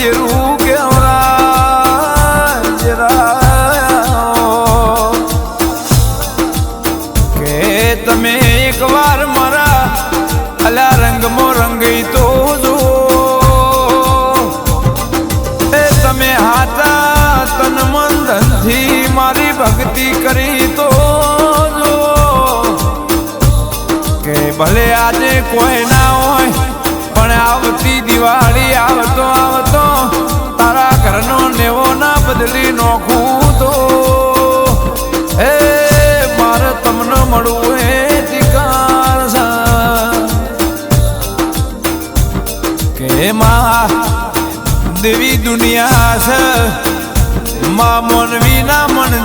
ચેરું કેવરા કે તમે એકવાર મારા અલા રંગમાં રંગી તો જો એ તમે હાથા તન મન ધનથી મારી ભક્તિ કરી તો જો કે ભલે આજે કોઈ